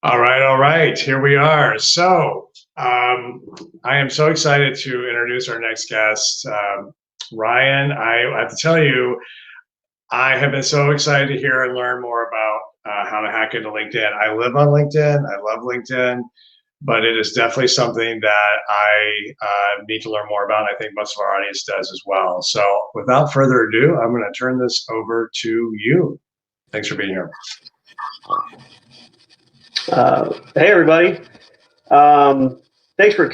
All right, here we are. So, I am so excited to introduce our next guest, Ryan. I have to tell you, I have been so excited to hear and learn more about how to hack into LinkedIn. I live on LinkedIn, I love LinkedIn, but it is definitely something that I need to learn more about. I think most of our audience does as well. So, without further ado, I'm going to turn this over to you. Thanks for being here. Hey everybody. Can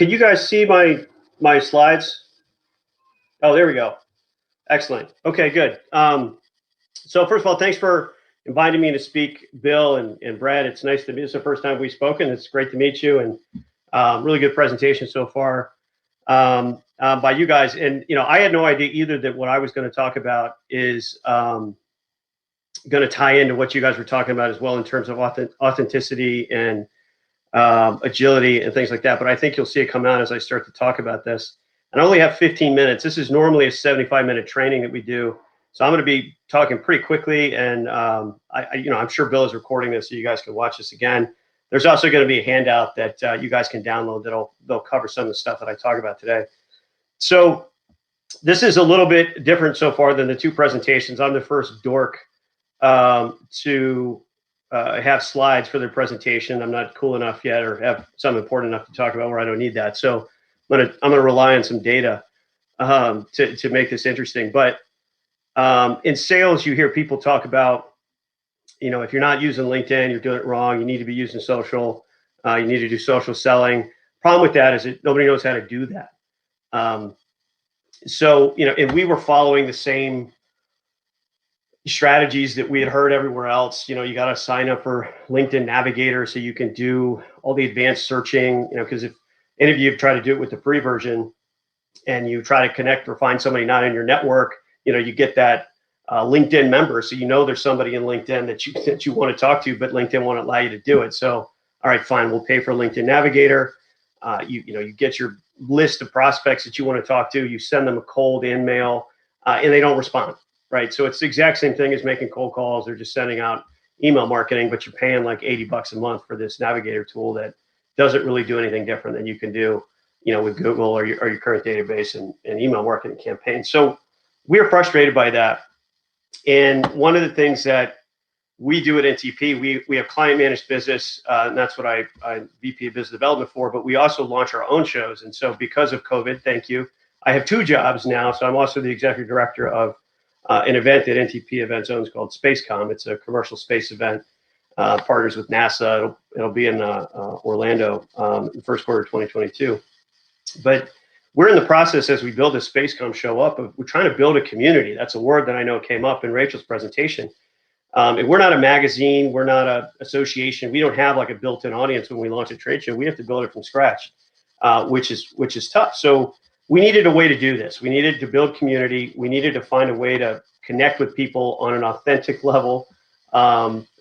you guys see my slides? Oh, there we go. Excellent. Okay, good. So first of all, thanks for inviting me to speak, Bill and Brad. It's nice to meet you. It's the first time we've spoken. It's great to meet you, and really good presentation so far by you guys. And I had no idea either that what I was going to talk about is going to tie into what you guys were talking about as well in terms of authenticity and agility and things like that. But I think you'll see it come out as I start to talk about this. And I only have 15 minutes. This is normally a 75-minute training that we do. So I'm going to be talking pretty quickly. And I'm sure Bill is recording this so you guys can watch this again. There's also going to be a handout that you guys can download that'll cover some of the stuff that I talk about today. So this is a little bit different so far than the two presentations. I'm the first dork to have slides for their presentation. I'm not cool enough yet or have something important enough to talk about where I don't need that. So I'm gonna rely on some data to make this interesting. But in sales, you hear people talk about, if you're not using LinkedIn, you're doing it wrong. You need to be using social. You need to do social selling. Problem with that is that nobody knows how to do that. And we were following the same strategies that we had heard everywhere else. You got to sign up for LinkedIn Navigator so you can do all the advanced searching, because if any of you have tried to do it with the free version and you try to connect or find somebody not in your network, you get that LinkedIn member. So there's somebody in LinkedIn that you want to talk to, but LinkedIn won't allow you to do it. So, all right, fine, we'll pay for LinkedIn Navigator. You get your list of prospects that you want to talk to, you send them a cold email, and they don't respond. Right. So it's the exact same thing as making cold calls. They're just sending out email marketing, but you're paying like $80 a month for this Navigator tool that doesn't really do anything different than you can do, with Google or your current database and email marketing campaigns. So we're frustrated by that. And one of the things that we do at NTP, we have client managed business, and that's what I'm VP of business development for, but we also launch our own shows. And so because of COVID, thank you, I have two jobs now. So I'm also the executive director of an event that NTP Events owns called SpaceCom. It's a commercial space event, partners with NASA. It'll be in Orlando in the first quarter of 2022. But we're in the process, as we build this SpaceCom show up, we're trying to build a community. That's a word that I know came up in Rachel's presentation. And we're not a magazine. We're not an association. We don't have like a built-in audience when we launch a trade show. We have to build it from scratch, which is tough. So we needed a way to do this. We needed to build community. We needed to find a way to connect with people on an authentic level,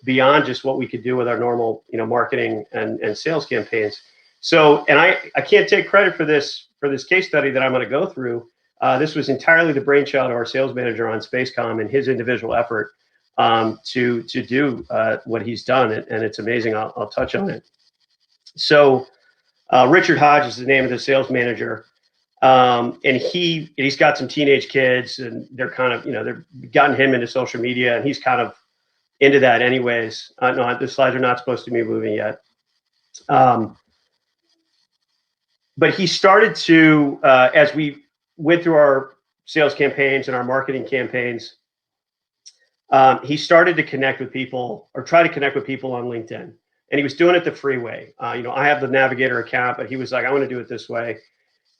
beyond just what we could do with our normal, marketing and sales campaigns. So, and I can't take credit for this case study that I'm going to go through. This was entirely the brainchild of our sales manager on SpaceCom and his individual effort to do what he's done, and it's amazing. I'll touch on it. So, Richard Hodge is the name of the sales manager. And he's got some teenage kids, and they're kind of, they've gotten him into social media, and he's kind of into that anyways. No, the slides are not supposed to be moving yet. But he started to, as we went through our sales campaigns and our marketing campaigns, he started to connect with people or try to connect with people on LinkedIn. And he was doing it the free way. I have the Navigator account, but he was like, I want to do it this way.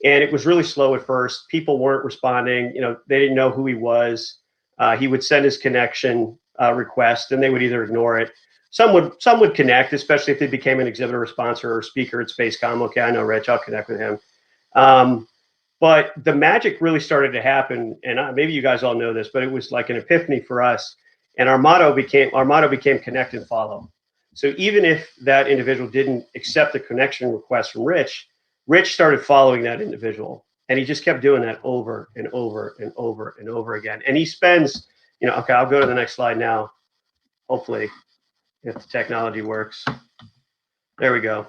And it was really slow at first. People weren't responding. They didn't know who he was. He would send his connection request, and they would either ignore it. Some would connect, especially if they became an exhibitor or sponsor or speaker at SpaceCom. Okay, I know Rich. I'll connect with him. But the magic really started to happen, and maybe you guys all know this, but it was like an epiphany for us. And our motto became connect and follow. So even if that individual didn't accept the connection request from Rich started following that individual, and he just kept doing that over and over and over and over again. And he spends, okay, I'll go to the next slide now. hopefully, if the technology works. There we go.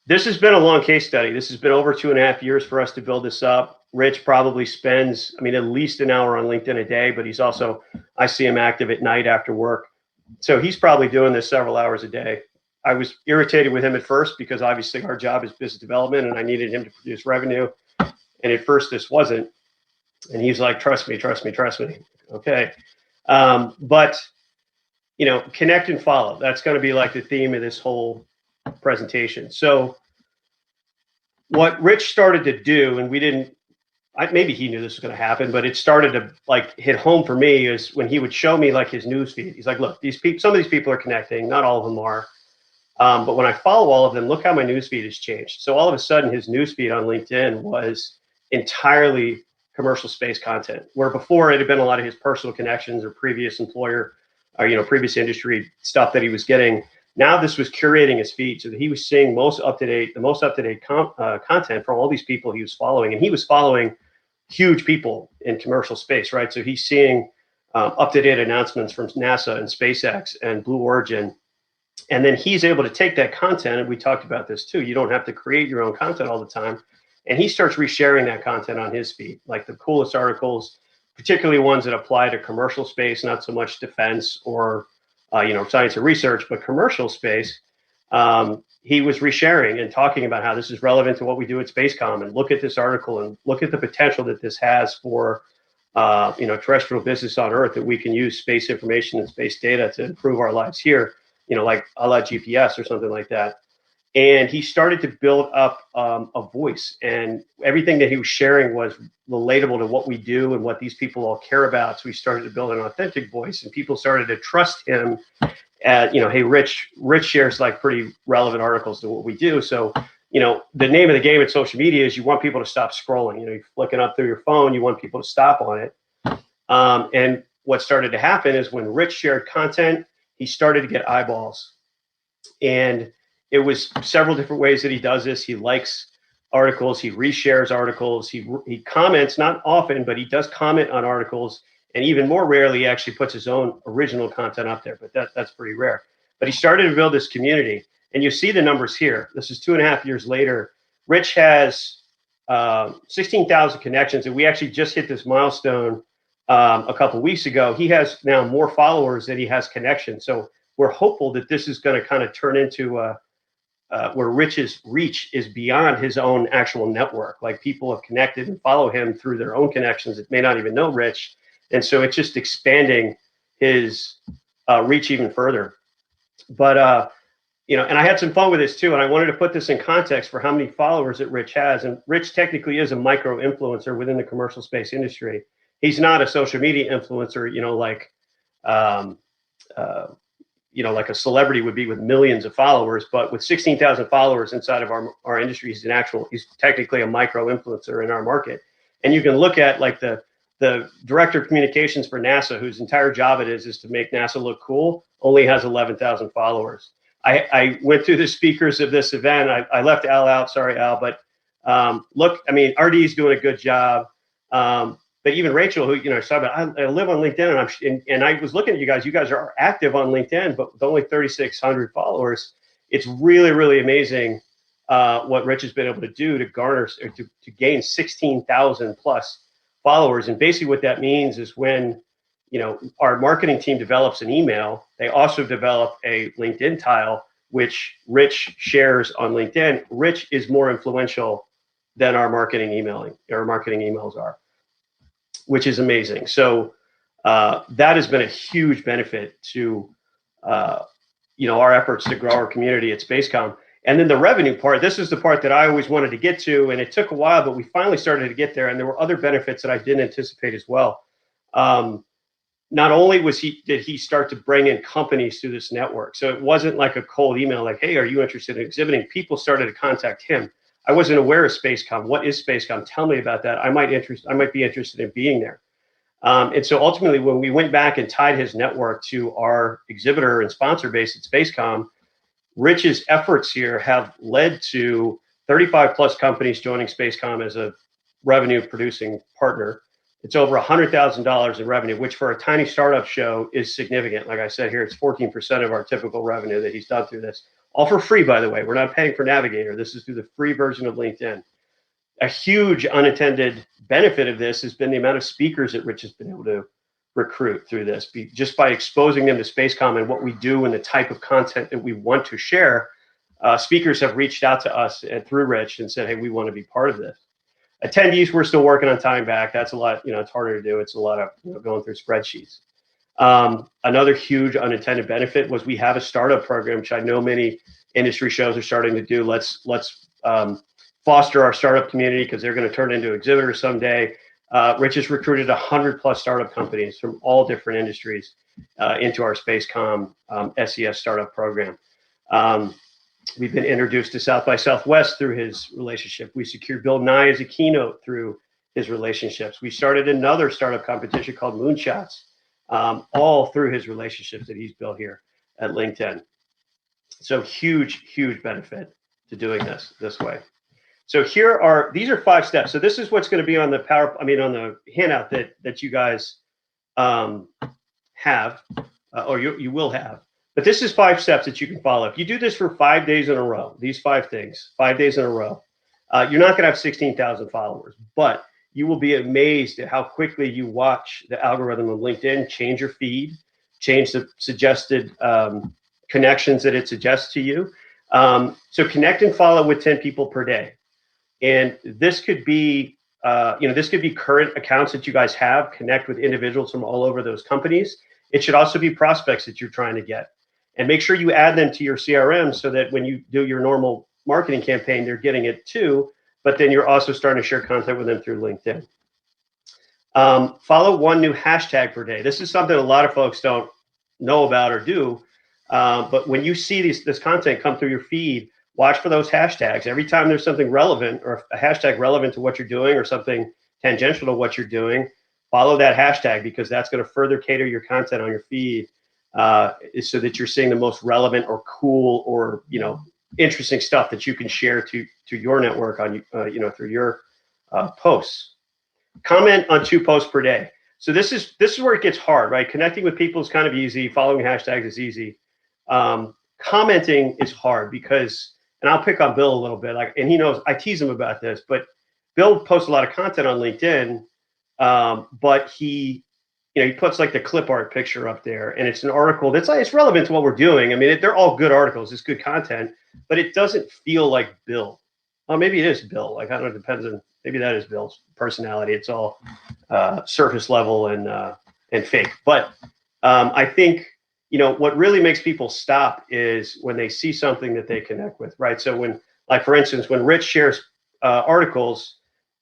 This has been a long case study. This has been over 2.5 years for us to build this up. Rich probably spends, I mean, at least an hour on LinkedIn a day, but he's also, I see him active at night after work. So he's probably doing this several hours a day. I was irritated with him at first because obviously our job is business development and I needed him to produce revenue. And at first this wasn't. And he's like, trust me, trust me, trust me. Okay. But, you know, connect and follow. That's going to be like the theme of this whole presentation. So what Rich started to do, and we didn't, maybe he knew this was going to happen, but it started to like hit home for me is when he would show me like his news feed. He's like, look, these people, some of these people are connecting, not all of them are. But when I follow all of them, look how my news feed has changed. So all of a sudden his news feed on LinkedIn was entirely commercial space content, where before it had been a lot of his personal connections or previous employer or, you know, previous industry stuff that he was getting. Now this was curating his feed so that he was seeing the most up-to-date content from all these people he was following. And he was following huge people in commercial space, right? So he's seeing up-to-date announcements from NASA and SpaceX and Blue Origin. And then he's able to take that content, and we talked about this too. You don't have to create your own content all the time. And he starts resharing that content on his feed, like the coolest articles, particularly ones that apply to commercial space, not so much defense or you know, science and research, but commercial space. He was resharing and talking about how this is relevant to what we do at Spacecom, and look at this article and look at the potential that this has for you know, terrestrial business on Earth, that we can use space information and space data to improve our lives here, you know, like a la GPS or something like that. And he started to build up a voice, and everything that he was sharing was relatable to what we do and what these people all care about. So he started to build an authentic voice, and people started to trust him. You know, hey, Rich shares like pretty relevant articles to what we do. So, you know, the name of the game at social media is you want people to stop scrolling. You know, you're flicking up through your phone, you want people to stop on it. And what started to happen is when Rich shared content, he started to get eyeballs. And it was several different ways that he does this. He likes articles, he reshares articles, he comments, not often, but he does comment on articles. And even more rarely, he actually puts his own original content up there, but that's pretty rare. But he started to build this community, and you see the numbers here. This is 2.5 years later. Rich has 16,000 connections, and we actually just hit this milestone a couple weeks ago. He has now more followers than he has connections. So we're hopeful that this is going to kind of turn into where Rich's reach is beyond his own actual network. Like, people have connected and follow him through their own connections that may not even know Rich. And so it's just expanding his reach even further. But, you know, and I had some fun with this too. And I wanted to put this in context for how many followers that Rich has. And Rich technically is a micro influencer within the commercial space industry. He's not a social media influencer, you know, like, you know, like a celebrity would be with millions of followers, but with 16,000 followers inside of our industry, he's technically a micro influencer in our market. And you can look at like the director of communications for NASA, whose entire job it is to make NASA look cool, only has 11,000 followers. I went through the speakers of this event. I left Al out, sorry, Al, but look, I mean, RD is doing a good job. But even Rachel, who, you know, said, I live on LinkedIn, and I was looking at you guys. You guys are active on LinkedIn, but with only 3,600 followers. It's really, really amazing what Rich has been able to do to garner or to gain 16,000 plus followers. And basically, what that means is when, you know, our marketing team develops an email, they also develop a LinkedIn tile, which Rich shares on LinkedIn. Rich is more influential than our marketing emails are, which is amazing. So that has been a huge benefit to, you know, our efforts to grow our community at Spacecom. And then the revenue part, this is the part that I always wanted to get to, and it took a while, but we finally started to get there. And there were other benefits that I didn't anticipate as well. Not only did he start to bring in companies through this network. So it wasn't like a cold email, like, hey, are you interested in exhibiting? People started to contact him. I wasn't aware of Spacecom. What is Spacecom? Tell me about that. I might be interested in being there. And so ultimately, when we went back and tied his network to our exhibitor and sponsor base at Spacecom, Rich's efforts here have led to 35 plus companies joining Spacecom as a revenue producing partner. It's over $100,000 in revenue, which for a tiny startup show is significant. Like I said here, it's 14% of our typical revenue that he's done through this. All for free, by the way. We're not paying for Navigator. This is through the free version of LinkedIn. A huge unintended benefit of this has been the amount of speakers that Rich has been able to recruit through this, just by exposing them to Spacecom and what we do and the type of content that we want to share. Speakers have reached out to us and through Rich and said, hey, we want to be part of this. Attendees, we're still working on tying back. That's a lot, it's harder to do. It's a lot of going through spreadsheets. Another huge unintended benefit was we have a startup program, which I know many industry shows are starting to do. Let's foster our startup community because they're going to turn into exhibitors someday. Rich has recruited 100+ startup companies from all different industries into our Spacecom SES startup program. We've been introduced to South by Southwest through his relationship. We secured Bill Nye as a keynote through his relationships. We started another startup competition called Moonshots, all through his relationships that he's built here at LinkedIn. So huge, huge benefit to doing this way. So these are 5 steps. So this is what's going to be on the on the handout that you guys have, or you will have. But this is 5 steps that you can follow. If you do this for 5 days in a row, these 5 things, 5 days in a row, you're not going to have 16,000 followers, but you will be amazed at how quickly you watch the algorithm of LinkedIn change your feed, change the suggested connections that it suggests to you. So connect and follow with 10 people per day. And this could be, this could be current accounts that you guys have, connect with individuals from all over those companies. It should also be prospects that you're trying to get. And make sure you add them to your CRM so that when you do your normal marketing campaign, they're getting it too, but then you're also starting to share content with them through LinkedIn. Follow 1 new hashtag per day. This is something a lot of folks don't know about or do, but when you see this content come through your feed, watch for those hashtags. Every time there's something relevant or a hashtag relevant to what you're doing or something tangential to what you're doing, follow that hashtag because that's going to further cater your content on your feed so that you're seeing the most relevant or cool or interesting stuff that you can share to your network on through your posts. Comment on 2 posts per day. So this is where it gets hard, right? Connecting with people is kind of easy. Following hashtags is easy. Commenting is hard because, and I'll pick on Bill a little bit, and he knows I tease him about this, but Bill posts a lot of content on LinkedIn, but he puts like the clip art picture up there, and it's an article that's it's relevant to what we're doing. I mean, they're all good articles. It's good content, but it doesn't feel like Bill. Oh, maybe it is Bill. Like, I don't know. It depends on, maybe that is Bill's personality. It's all surface level and fake. But I think, what really makes people stop is when they see something that they connect with, right? So when, like, for instance, when Rich shares articles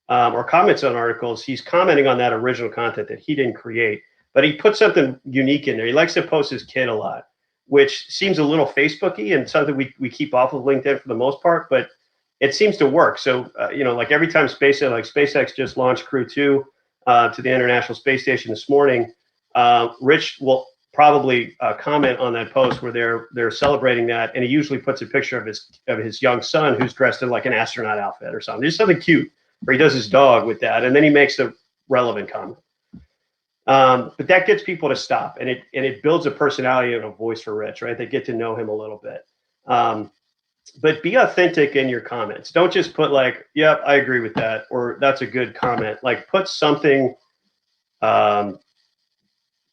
or comments on articles, he's commenting on that original content that he didn't create, but he put something unique in there. He likes to post his kid a lot, which seems a little Facebooky and something we keep off of LinkedIn for the most part, but it seems to work. So, like every time SpaceX just launched Crew 2 to the International Space Station this morning, Rich will probably comment on that post where they're celebrating that, and he usually puts a picture of his young son who's dressed in like an astronaut outfit or something. There's something cute, or he does his dog with that, and then he makes a relevant comment. But that gets people to stop, and it builds a personality and a voice for Rich, right? They get to know him a little bit. But be authentic in your comments. Don't just put like, yep, I agree with that, or that's a good comment. Like, put something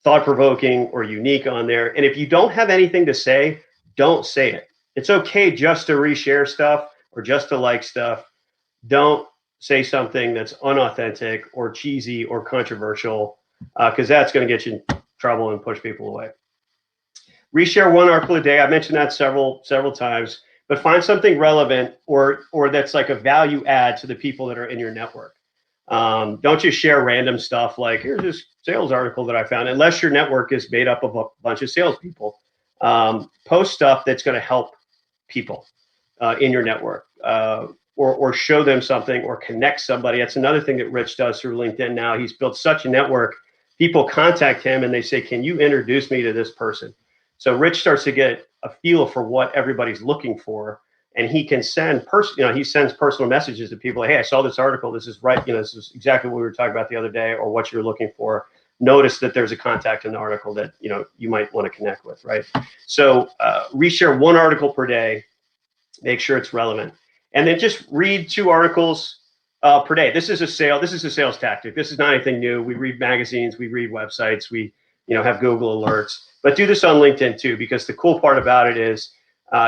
thought-provoking or unique on there. And if you don't have anything to say, don't say it. It's okay just to reshare stuff or just to like stuff. Don't say something that's unauthentic or cheesy or controversial, because that's going to get you in trouble and push people away. Reshare 1 article a day. I mentioned that several times, but find something relevant or that's like a value add to the people that are in your network. Don't just share random stuff like, here's this sales article that I found, unless your network is made up of a bunch of salespeople. Post stuff that's going to help people in your network. Or show them something or connect somebody. That's another thing that Rich does through LinkedIn now. He's built such a network. People contact him and they say, can you introduce me to this person? So Rich starts to get a feel for what everybody's looking for. and he can send he sends personal messages to people. Hey, I saw this article. This is right. This is exactly what we were talking about the other day, or what you're looking for. Notice that there's a contact in the article that you might want to connect with, right? So reshare one article per day. Make sure it's relevant, and then just read 2 articles per day. This is a sales tactic. This is not anything new. We read magazines, we read websites, we have Google alerts, but do this on LinkedIn too, because the cool part about it is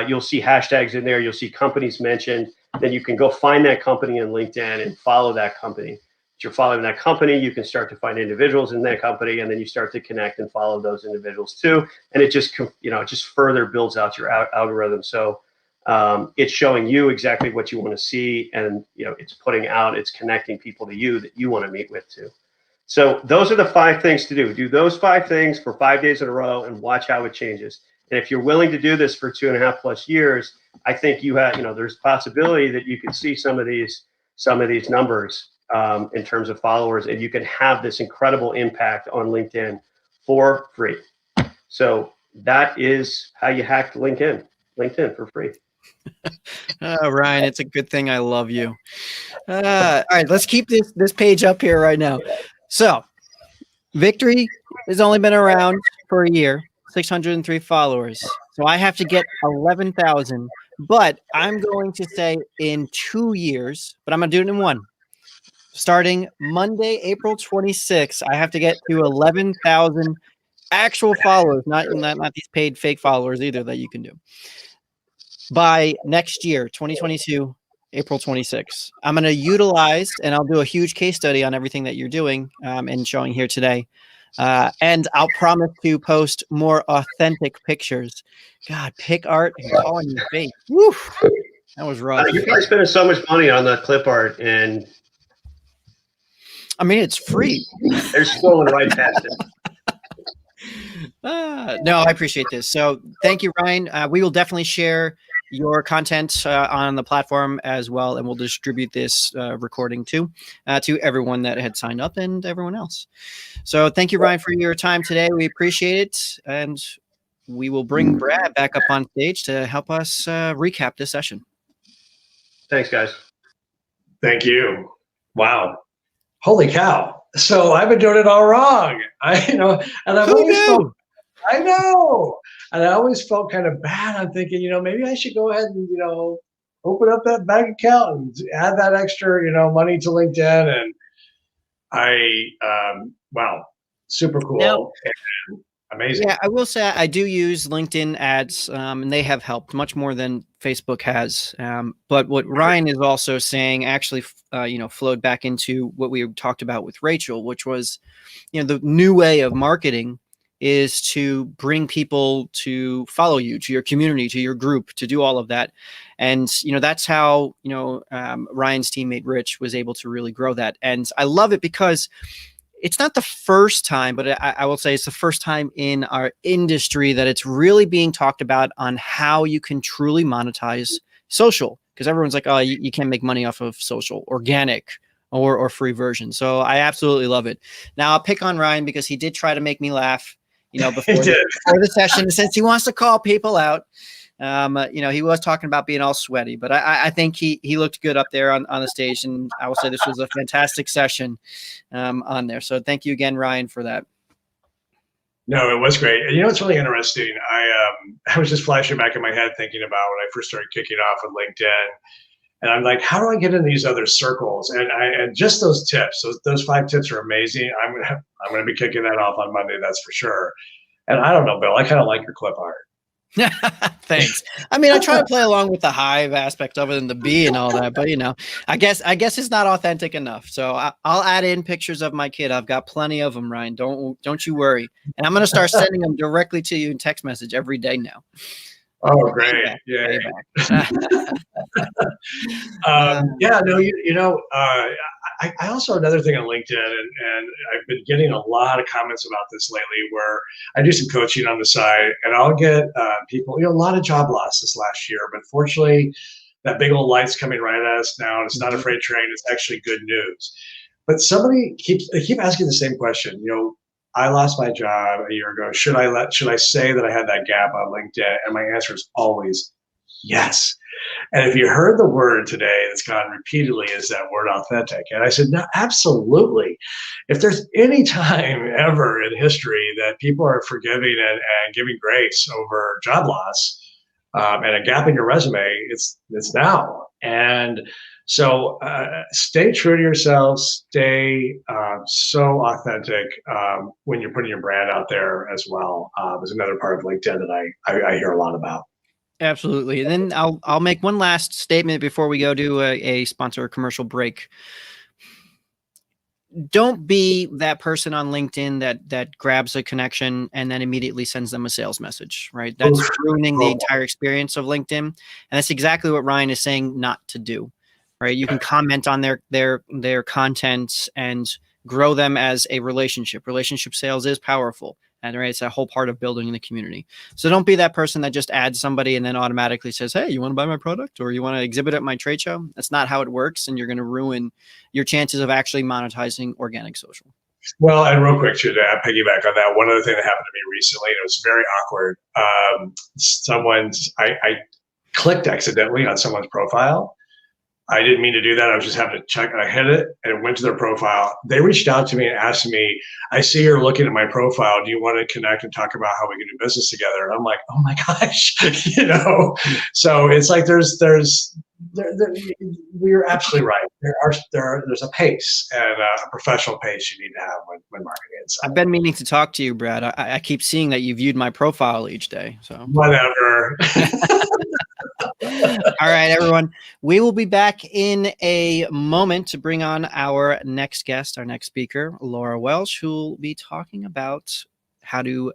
you'll see hashtags in there, you'll see companies mentioned, then you can go find that company in LinkedIn and follow that company. If you're following that company, you can start to find individuals in that company, and then you start to connect and follow those individuals too. And it just further builds out your algorithm. So it's showing you exactly what you want to see, and it's connecting people to you that you want to meet with too. So those are the 5 things to do. Do those 5 things for 5 days in a row and watch how it changes. And if you're willing to do this for 2.5+ years, I think there's possibility that you can see some of these numbers in terms of followers, and you can have this incredible impact on LinkedIn for free. So that is how you hack LinkedIn for free. Oh, Ryan, it's a good thing I love you. All right, let's keep this page up here right now. So Victory has only been around for a year, 603 followers. So I have to get 11,000, but I'm going to say in 2 years, but I'm going to do it in 1. Starting Monday, April 26th, I have to get to 11,000 actual followers, not these paid fake followers either that you can do. By next year, 2022, April 26th. I'm going to utilize, and I'll do a huge case study on everything that you're doing and showing here today. And I'll promise to post more authentic pictures. God, pick art and call on your face. Woo, that was rough. You're probably spending so much money on that clip art, and I mean, it's free. They're scrolling right past it. No, I appreciate this. So thank you, Ryan. We will definitely share your content on the platform as well, and we'll distribute this recording to everyone that had signed up and everyone else. So thank you, Ryan, for your time today. We appreciate it, and we will bring Brad back up on stage to help us recap this session. Thanks, guys. Thank you. Wow. Holy cow. So I've been doing it all wrong. And I've always felt, I know. And I always felt kind of bad. I'm thinking, maybe I should go ahead and, open up that bank account and add that extra, money to LinkedIn. And wow, super cool. Now, and amazing. Yeah, I will say I do use LinkedIn ads, and they have helped much more than Facebook has. But what Ryan is also saying actually, flowed back into what we talked about with Rachel, which was, the new way of marketing is to bring people to follow you, to your community, to your group, to do all of that. And, that's how, Ryan's teammate Rich was able to really grow that. And I love it because it's not the first time, but I will say it's the first time in our industry that it's really being talked about on how you can truly monetize social. Because everyone's like, oh, you can't make money off of social, organic or free version. So I absolutely love it. Now I'll pick on Ryan because he did try to make me laugh, before the session, since he wants to call people out. He was talking about being all sweaty, but I think he looked good up there on the stage, and I will say this was a fantastic session on there. So thank you again, Ryan, for that. No, it was great. And it's really interesting. I was just flashing back in my head thinking about when I first started kicking off with LinkedIn, and I'm like, how do I get in these other circles? And just those tips, those 5 tips are amazing. I'm gonna be kicking that off on Monday, that's for sure. And I don't know, Bill, I kind of like your clip art. Thanks. I mean, I try to play along with the hive aspect of it and the bee and all that, but I guess it's not authentic enough. So I'll add in pictures of my kid. I've got plenty of them, Ryan. Don't you worry. And I'm going to start sending them directly to you in text message every day now. Oh, great! Yeah. I also, another thing on LinkedIn, and I've been getting a lot of comments about this lately, where I do some coaching on the side, and I'll get people, a lot of job loss this last year, but fortunately, that big old light's coming right at us now, and it's not a freight train; it's actually good news. But they keep asking the same question. I lost my job a year ago. Should I say that I had that gap on LinkedIn? And my answer is always yes. And if you heard the word today that's gone repeatedly, is that word authentic. And I said, no, absolutely. If there's any time ever in history that people are forgiving and giving grace over job loss and a gap in your resume, it's now. And so stay true to yourself, stay so authentic when you're putting your brand out there as well. Is another part of LinkedIn that I hear a lot about. Absolutely. And then I'll make one last statement before we go to a sponsor commercial break. Don't be that person on LinkedIn that grabs a connection and then immediately sends them a sales message, right? That's ruining the entire experience of LinkedIn. And that's exactly what Ryan is saying not to do, right? You can comment on their content and grow them as a relationship. Relationship sales is powerful. And right, it's a whole part of building the community. So don't be that person that just adds somebody and then automatically says, hey, you want to buy my product or you want to exhibit at my trade show? That's not how it works. And you're going to ruin your chances of actually monetizing organic social. Well, and real quick too, to piggyback on that, one other thing that happened to me recently, and it was very awkward. I clicked accidentally on someone's profile. I didn't mean to do that. I was just having to check. I hit it and it went to their profile. They reached out to me and asked me, I see you're looking at my profile. Do you want to connect and talk about how we can do business together? And I'm like, oh my gosh, So it's like we're absolutely right. There's a pace and a professional pace you need to have when marketing it. So. I've been meaning to talk to you, Brad. I keep seeing that you viewed my profile each day. So whatever. All right, everyone. We will be back in a moment to bring on our next guest, our next speaker, Laura Welsh, who will be talking about how to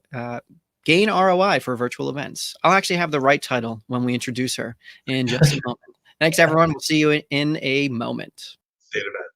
gain ROI for virtual events. I'll actually have the right title when we introduce her in just a moment. Thanks, everyone. We'll see you in a moment. State event.